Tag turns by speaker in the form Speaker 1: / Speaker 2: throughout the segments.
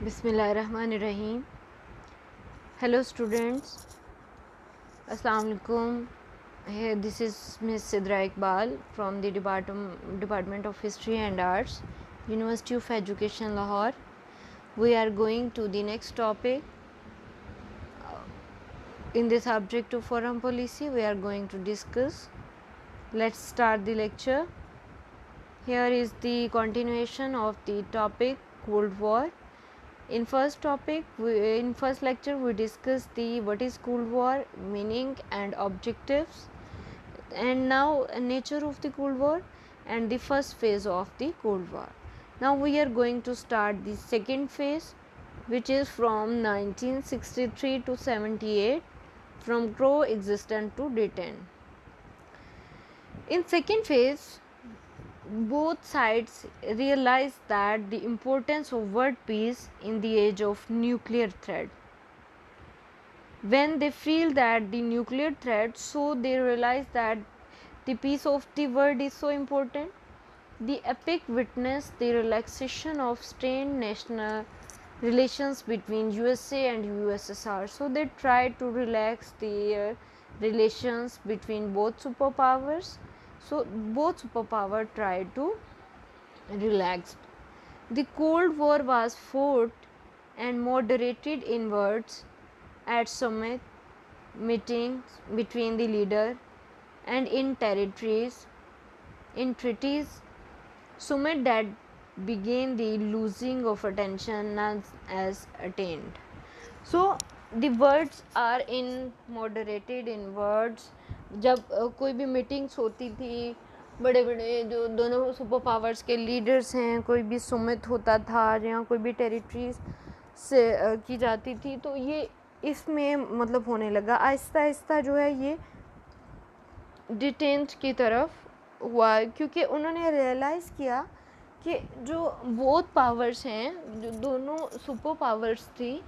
Speaker 1: बिस्मिल्लाहिर्रहमानिर्रहीम। Hello students, अस्सलाम वालेकुम। This is miss Sidra Iqbal from the department of history and arts, university of education Lahore. We are going to the next topic. In the subject of foreign policy, we are going to discuss. Let's start the lecture. Here is the continuation of the topic Cold War. In first lecture we discussed the what is Cold War, meaning and objectives, and now nature of the Cold War and the first phase of the Cold War. Now we are going to start the second phase, which is from 1963 to 78, from coexistent to detent. In second phase, both sides realized that the importance of world peace in the age of nuclear threat. When they feel that the nuclear threat, so they realize that the peace of the world is so important. The epic witnessed the relaxation of strained national relations between USA and USSR. So they tried to relax their relations between both superpowers. So both superpowers tried to relax. The Cold War was fought and moderated inwards at summit meetings between the leader and in treaties summit that began the losing of attention as attained. So the words are in moderated in words. जब कोई भी meetings होती थी, बड़े बड़े जो दोनों super powers के लीडर्स हैं, कोई भी सुमित होता था या कोई भी टेरिटरीज से की जाती थी, तो ये इसमें मतलब होने लगा आहिस्ता आहिस्ता जो है ये डिटेंट की तरफ हुआ, क्योंकि उन्होंने रियलाइज़ किया कि जो बोथ पावर्स हैं, जो दोनों सुपर पावर्स थी,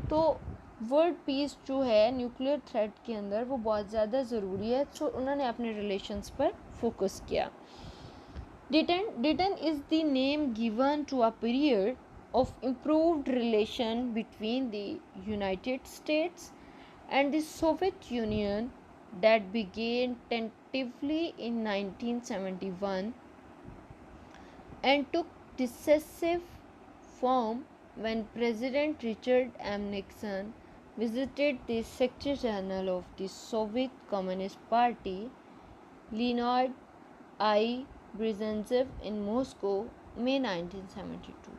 Speaker 1: तो वर्ल्ड पीस जो है न्यूक्लियर थ्रेट के अंदर वो बहुत ज़्यादा ज़रूरी है. तो उन्होंने अपने रिलेशंस पर फोकस किया. Detent is the name given to a period of improved relation between the United States and the Soviet Union that began tentatively in 1971 and took decisive form when President Richard M. Nixon visited the Secretary General of the Soviet Communist Party, Leonid I. Brezhnev in Moscow, May 1972.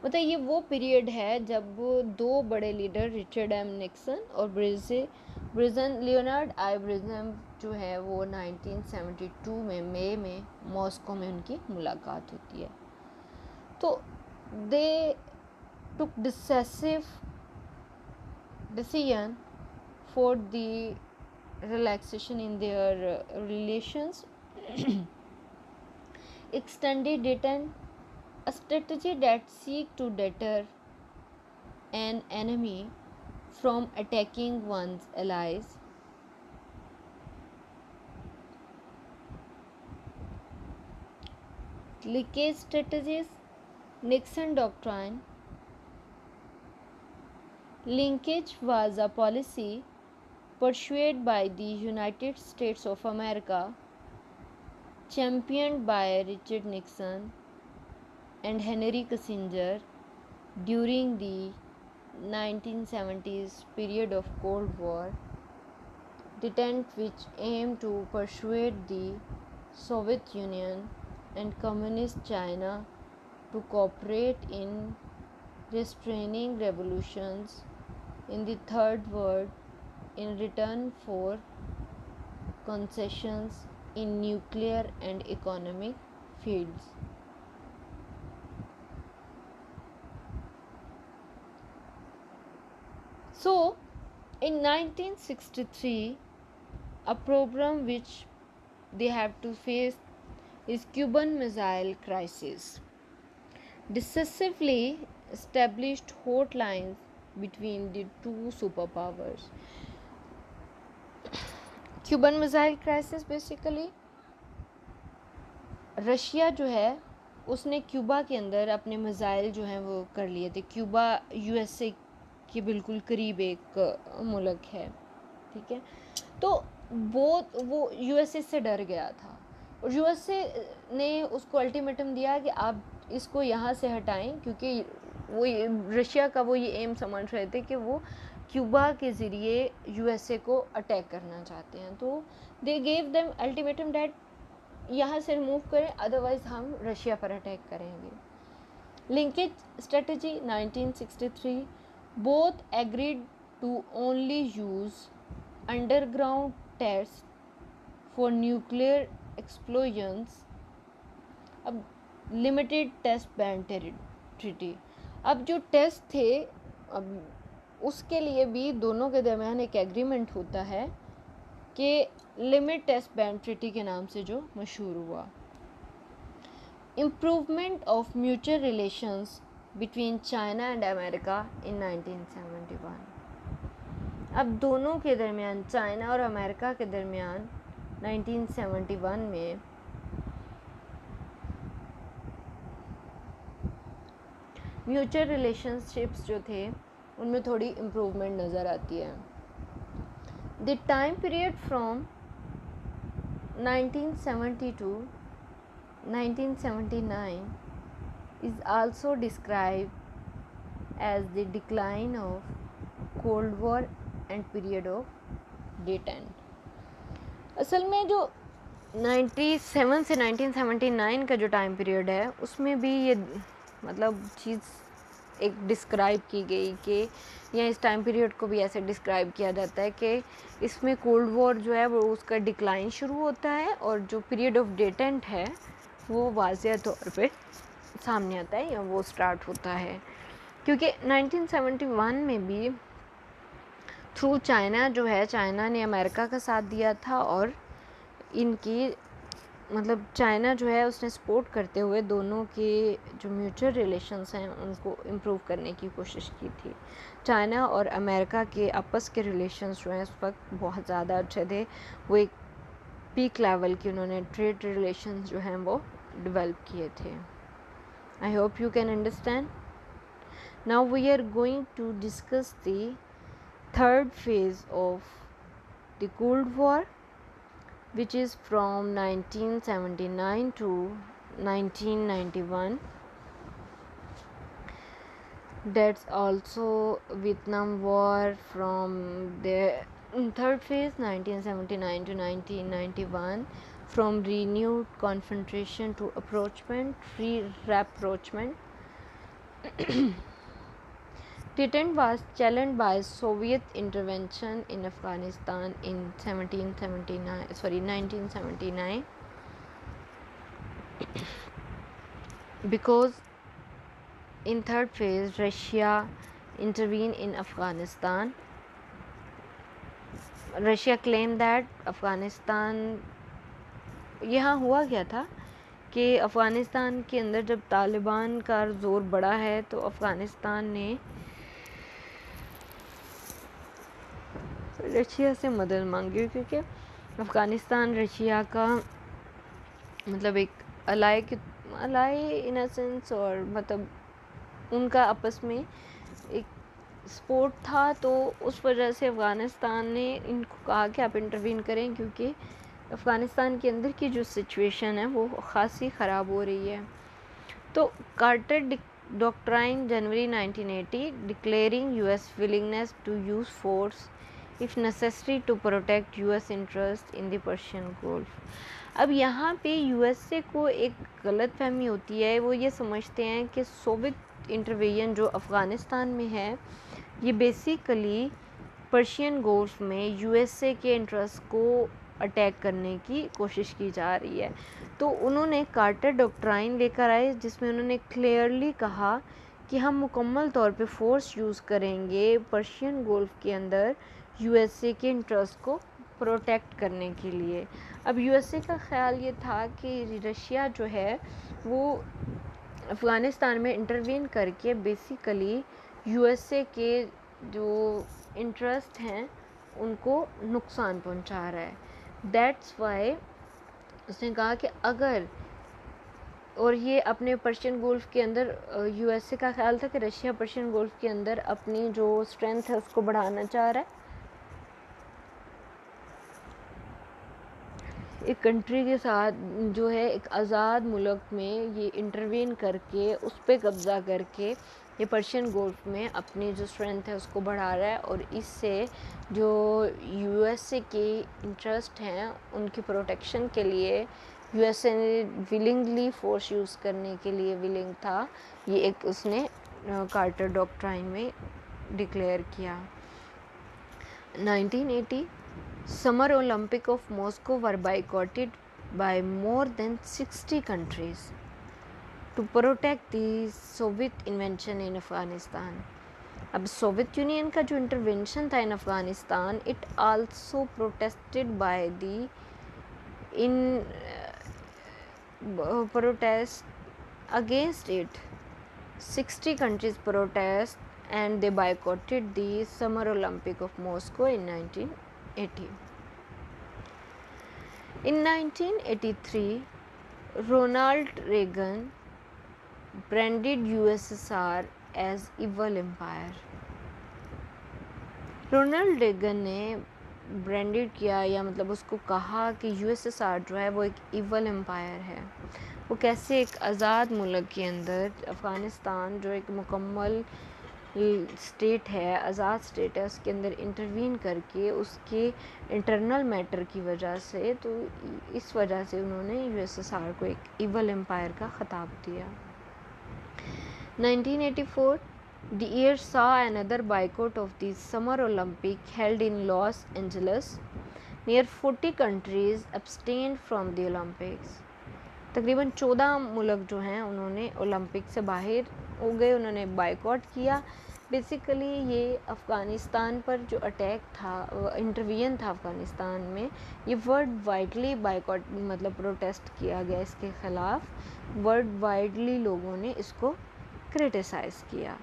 Speaker 1: मतलब ये वो period है जब दो बड़े leader Richard M Nixon और Leonard आई Brezhnev जो है वो 1972 में मई में मॉस्को में उनकी मुलाकात होती है. तो they took decisive decision for the relaxation in their relations. Extended detent, a strategy that seeks to deter an enemy from attacking one's allies. Leakage strategies, Nixon Doctrine. Linkage was a policy pursued by the United States of America, championed by Richard Nixon and Henry Kissinger during the 1970s period of Cold War. Detent which aimed to persuade the Soviet Union and Communist China to cooperate in restraining revolutions in the Third World in return for concessions in nuclear and economic fields. So, in 1963, a problem which they have to face is Cuban Missile Crisis. Decisively established hotlines between the two superpowers. Cuban missile crisis basically Russia जो है उसने Cuba के अंदर अपने missile जो हैं वो कर लिए थे। क्यूबा यूएसए के बिल्कुल करीब एक मुल्क है, ठीक है। तो वो यूएसए से डर गया था और यूएसए ने उसको अल्टीमेटम दिया कि आप इसको यहाँ से हटाएं, क्योंकि वो रशिया का वो ये एम समझ रहे थे कि वो क्यूबा के ज़रिए यूएसए को अटैक करना चाहते हैं। तो they gave them ultimatum that यहाँ से रिमूव करें, अदरवाइज़ हम रशिया पर अटैक करेंगे। Linkage strategy 1963, both agreed to only use underground test for nuclear explosions. अब लिमिटेड टेस्ट बैन ट्रीटी, अब जो टेस्ट थे अब उसके लिए भी दोनों के दरमियान एक एग्रीमेंट होता है कि लिमिट टेस्ट बैन ट्रीटी के नाम से जो मशहूर हुआ। Improvement of mutual relations between China and America in 1971, अब दोनों के दरमियान, चाइना और अमेरिका के दरमियान 1971 में म्यूचुअल रिलेशनशिप्स जो थे उनमें थोड़ी इम्प्रूवमेंट नज़र आती है। The time period from 1970 to 1979 is also described as the decline of Cold War and period of detent। असल में जो 97 से 1979 का जो टाइम पीरियड है उसमें भी ये मतलब चीज़ एक डिस्क्राइब की गई कि या इस टाइम पीरियड को भी ऐसे डिस्क्राइब किया जाता है कि इसमें कोल्ड वॉर जो है वो उसका डिक्लाइन शुरू होता है और जो पीरियड ऑफ डेटेंट है वो वाज़ेह तौर पे सामने आता है या वो स्टार्ट होता है। क्योंकि 1971 में भी थ्रू चाइना जो है, चाइना ने अमेरिका का साथ दिया था और इनकी मतलब चाइना जो है उसने सपोर्ट करते हुए दोनों के जो म्यूचुअल रिलेशंस हैं उनको इम्प्रूव करने की कोशिश की थी। चाइना और अमेरिका के आपस के रिलेशंस जो हैं इस वक्त बहुत ज़्यादा अच्छे थे, वो एक पीक लेवल की उन्होंने ट्रेड रिलेशंस जो हैं वो डेवलप किए थे। I hope you can understand. Now we are going to discuss the third phase of the cold war, which is from 1979 to 1991. That's also Vietnam War from the third phase 1979 to 1991, from renewed confrontation to approachment, free rapprochement. Detent was challenged by Soviet intervention in Afghanistan in 1979, because in third phase Russia intervened in Afghanistan. Russia claimed that Afghanistan, यहाँ हुआ क्या था कि अफ़गानिस्तान के अंदर जब तालिबान का ज़ोर बढ़ा है तो अफ़गानिस्तान ने रशिया से मदद मांगी, क्योंकि अफ़गानिस्तान रशिया का मतलब एक अलाई इन अ सेंस, और मतलब उनका आपस में एक सपोर्ट था। तो उस वजह से अफ़गानिस्तान ने इनको कहा कि आप इंटरवीन करें, क्योंकि अफ़गानिस्तान के अंदर की जो सिचुएशन है वो ख़ासी ख़राब हो रही है। तो Carter doctrine January 1980 declaring US willingness to use force if necessary to protect US interest in the Persian Gulf. अब यहाँ पे यूएसए को एक गलत फहमी होती है, वो ये समझते हैं कि सोवियत इंटरवेंशन जो अफ़गानिस्तान में है ये बेसिकली पर्शियन गोल्फ में यूएसए के इंटरेस्ट को अटैक करने की कोशिश की जा रही है। तो उन्होंने कार्टर डॉक्ट्राइन लेकर आए जिसमें उन्होंने क्लियरली कहा कि हम मुकम्मल तौर पे फोर्स यूज़ करेंगे पर्शियन गोल्फ के अंदर यूएसए के इंटरेस्ट को प्रोटेक्ट करने के लिए। अब यूएसए का ख्याल ये था कि रशिया जो है वो अफ़गानिस्तान में इंटरवीन करके बेसिकली यूएसए के जो इंटरेस्ट हैं उनको नुकसान पहुंचा रहा है। दैट्स वाई उसने कहा कि अगर और ये अपने पर्शियन गोल्फ के अंदर यूएसए का ख्याल था कि रशिया पर्शियन गोल्फ के अंदर अपनी जो स्ट्रेंथ है उसको बढ़ाना चाह रहा है। एक कंट्री के साथ जो है एक आज़ाद मुल्क में ये इंटरवीन करके उस पर कब्ज़ा करके ये पर्शियन गोल्फ में अपनी जो स्ट्रेंथ है उसको बढ़ा रहा है, और इससे जो यूएसए के इंटरेस्ट हैं उनकी प्रोटेक्शन के लिए यूएसए ने विलिंगली फोर्स यूज़ करने के लिए विलिंग था। ये एक उसने कार्टर डॉक्ट्राइन में डिक्लेयर किया। 1980 Summer Olympic of Moscow were boycotted by more than 60 countries to protect the Soviet invention in Afghanistan. अब सोवियत यूनियन का जो इंटरवेंशन था in Afghanistan, it also protested by the in protest against it. 60 countries protest and they boycotted the Summer Olympic of Moscow in 1980. In 1983, Ronald Reagan branded USSR as evil empire. Ronald Reagan ने branded किया या मतलब उसको कहा कि USSR जो है वो एक इवल एम्पायर है। वो कैसे एक आज़ाद मुल्क के अंदर अफ़गानिस्तान जो एक मुकम्मल स्टेट है, आज़ाद स्टेट है, उसके अंदर इंटरवीन करके उसके इंटरनल मैटर की वजह से, तो इस वजह से उन्होंने यूएसएसआर को एक इवल एम्पायर का ख़िताब दिया। 1984 The year saw another boycott of the Summer Olympic held in Los Angeles. Near 40 countries abstained from the Olympics. तकरीबन 14 मुल्क जो हैं उन्होंने ओलंपिक से बाहर हो गए, उन्होंने बायकॉट किया। बेसिकली ये अफ़गानिस्तान पर जो अटैक था, इंटरवीन था अफ़गानिस्तान में, ये वर्ल्ड वाइडली बायकॉट मतलब प्रोटेस्ट किया गया इसके ख़िलाफ़। वर्ल्ड वाइडली लोगों ने इसको क्रिटिसाइज़ किया।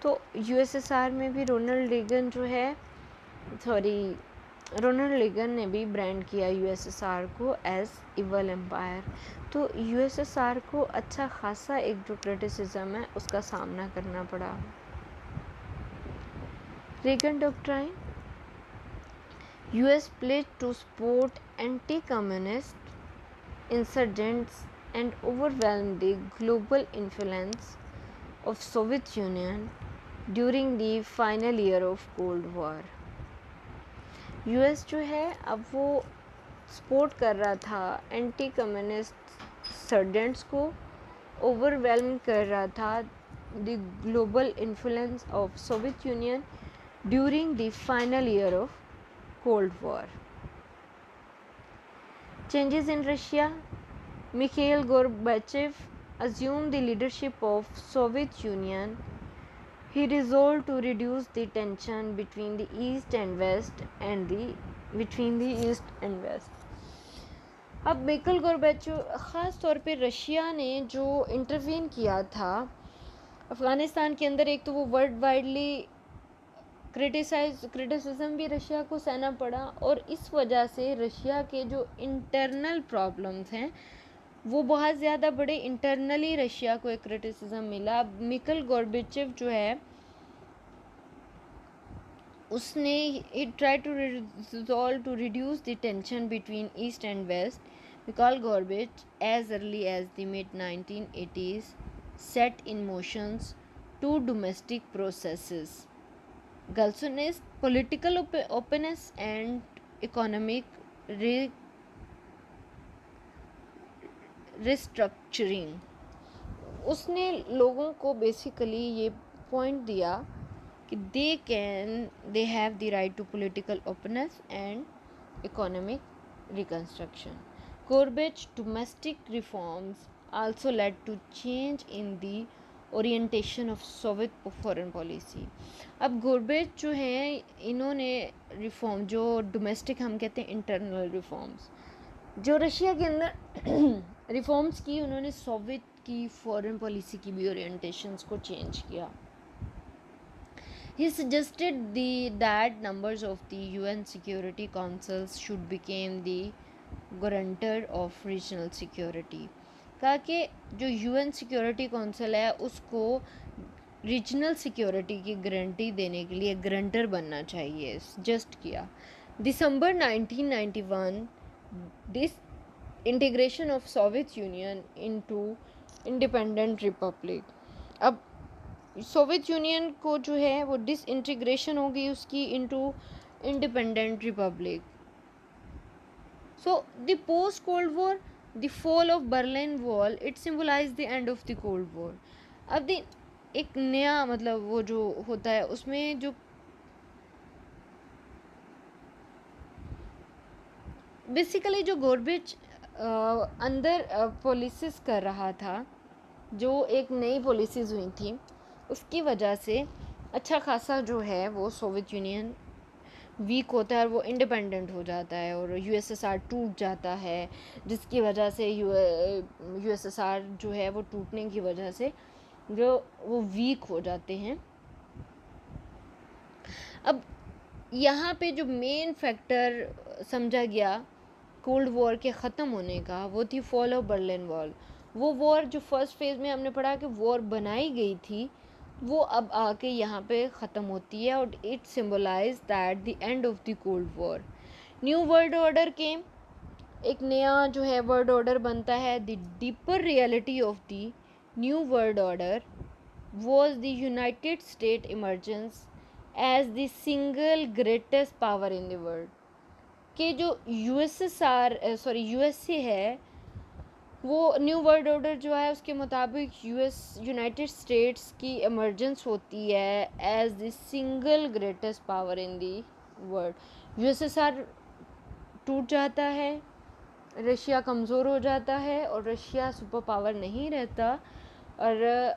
Speaker 1: तो यूएसएसआर में भी रोनाल्ड रेगन ने भी ब्रांड किया यूएसएसआर को एज इवल एम्पायर। तो यूएसएसआर को अच्छा खासा एक जो क्रिटिसिज्म है उसका सामना करना पड़ा। Reagan doctrine, US pledge to support anti communist insurgents and overwhelm the global influence of Soviet Union during the final year of Cold War. US जो है अब वो सपोर्ट कर रहा था एंटी कम्युनिस्ट सर्जेंट्स को, ओवरवेलम कर रहा था the global influence of Soviet union during the final year of cold war. Changes in Russia, Mikhail Gorbachev assumed the leadership of Soviet Union. He resolved to reduce the tension between the East and West and between the East and West. अब Mikhail Gorbachev ख़ास तौर पे Russia ने जो intervene किया था अफ़गानिस्तान के अंदर, एक तो वो वर्ल्ड वाइडली क्रिटिसिज्म भी रशिया को सहना पड़ा, और इस वजह से रशिया के जो इंटरनल प्रॉब्लम्स हैं वो बहुत ज़्यादा बड़े। इंटरनली रशिया को एक क्रिटिसिज्म मिला। मिखाइल गोर्बाचेव जो है उसने try to resolve to reduce the tension between east and west. Mikhail Gorbachev as early as the mid 1980s set in motions two domestic processes: Galsonist political openness and economic restructuring. उसने लोगों को basically ये point दिया कि they have the right to political openness and economic reconstruction. Gorbachev domestic reforms also led to change in the orientation of Soviet foreign policy. अब Gorbachev जो हैं इन्होंने रिफॉर्म, जो डोमेस्टिक हम कहते हैं इंटरनल रिफॉर्म्स, जो रशिया के अंदर रिफॉर्म्स की, उन्होंने सोवियत की फॉरेन पॉलिसी की भी ओरिएंटेशंस को चेंज किया। He suggested that numbers of the UN Security Councils should become the guarantor of regional security. कहा कि जो यूएन सिक्योरिटी काउंसिल है उसको रीजनल सिक्योरिटी की गारंटी देने के लिए ग्रंटर बनना चाहिए, जस्ट किया। December 1991 disintegration of Soviet Union into independent republic. अब सोवियत यूनियन को जो है वो डिसइंटीग्रेशन हो गई उसकी into independent republic. So the post cold war, the fall of Berlin wall, it symbolize the end of the cold war. अब एक नया मतलब वो जो होता है उसमें जो बेसिकली जो गोरबेच अंदर पॉलिसीज कर रहा था, जो एक नई पॉलिसीज हुई थी, उसकी वजह से अच्छा खासा जो है वो सोवियत यूनियन वीक होता है और वो इंडिपेंडेंट हो जाता है और यूएसएसआर टूट जाता है, जिसकी वजह से यूएसएसआर जो है वो टूटने की वजह से जो वो वीक हो जाते हैं। अब यहाँ पे जो मेन फैक्टर समझा गया कोल्ड वॉर के ख़त्म होने का वो थी फॉल ऑफ बर्लिन वॉल। वो वॉर जो फर्स्ट फेज़ में हमने पढ़ा कि वॉर बनाई गई थी वो अब आके यहाँ पे ख़त्म होती है और it symbolize that the end of the cold war. New world order came, एक नया जो है वर्ल्ड ऑर्डर बनता है। The deeper reality of the new world order was the United State emergence as the single greatest power in the world. कि जो USA है वो न्यू वर्ल्ड ऑर्डर जो है उसके मुताबिक यूनाइटेड स्टेट्स की इमरजेंस होती है as the single greatest power in the world. USSR टूट जाता है, रशिया कमज़ोर हो जाता है और रशिया सुपर पावर नहीं रहता और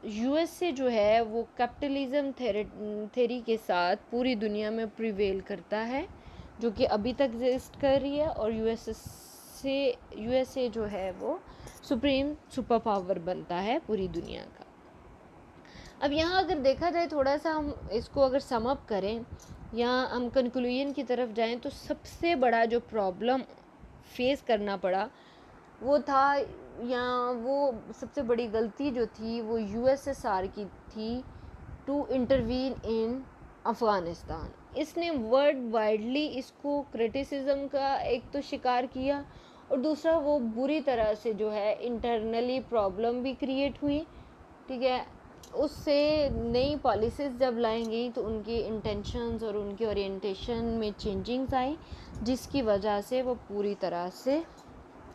Speaker 1: यूएसए जो है वो कैपिटलिज्म थेरी के साथ पूरी दुनिया में प्रिवेल करता है, जो कि अभी तक एग्जिस्ट कर रही है और यूएसए जो है वो सुप्रीम सुपर पावर बनता है पूरी दुनिया का। अब यहाँ अगर देखा जाए थोड़ा सा हम इसको अगर सम अप करें या हम कंक्लूजन की तरफ जाएं तो सबसे बड़ा जो प्रॉब्लम फेस करना पड़ा वो था या वो सबसे बड़ी गलती जो थी वो यूएसएसआर की थी टू इंटरवीन इन अफ़गानिस्तान। इसने वर्ल्ड वाइडली इसको क्रिटिसिज्म का एक तो शिकार किया और दूसरा वो बुरी तरह से जो है इंटरनली प्रॉब्लम भी क्रिएट हुई, ठीक है। उससे नई पॉलिसीज़ जब लाएंगी तो उनके इंटेंशंस और उनके ओरिएंटेशन में चेंजिंग्स आई, जिसकी वजह से वो पूरी तरह से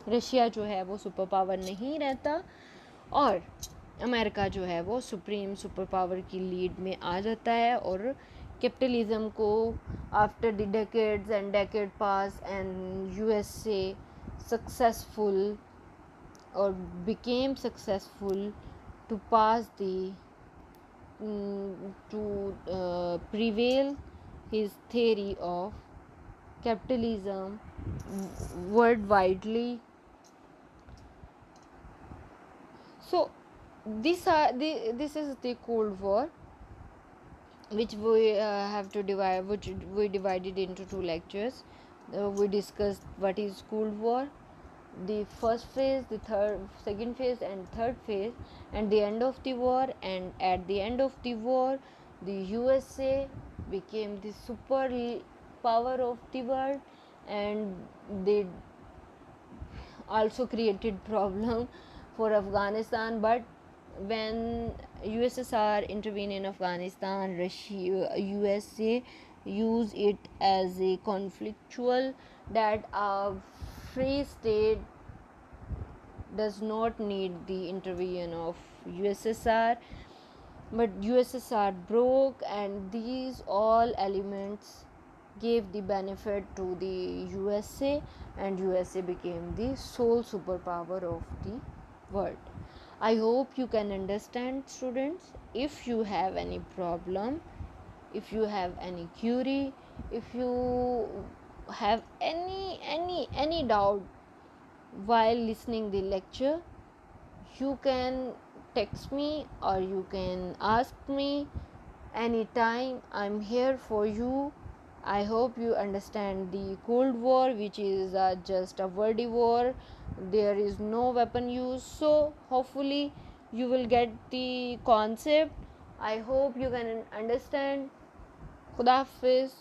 Speaker 1: रशिया जो है वो सुपर पावर नहीं रहता और अमेरिका जो है वो सुप्रीम सुपर पावर की लीड में आ जाता है और कैपिटलिज्म को after the decades and decade pass and USA successful और became successful to pass the to prevail his theory of capitalism worldwidely. So this is the Cold War, which we have to divide, which we divided into two lectures. We discussed what is Cold War, the first phase, the second phase and third phase, and the end of the war. And at the end of the war the USA became the super power of the world, and they also created problem for Afghanistan. But when USSR intervened in Afghanistan, USA used it as a conflictual that a free state does not need the intervention of USSR, but USSR broke, and these all elements gave the benefit to the USA, and USA became the sole superpower of the world. I hope you can understand, students. If you have any problem, if you have any query, if you have any doubt while listening the lecture, you can text me or you can ask me anytime. I'm here for you I hope you understand the Cold War, which is just a wordy war. There is no weapon use. So, hopefully, you will get the concept. I hope you can understand. Khuda Hafiz.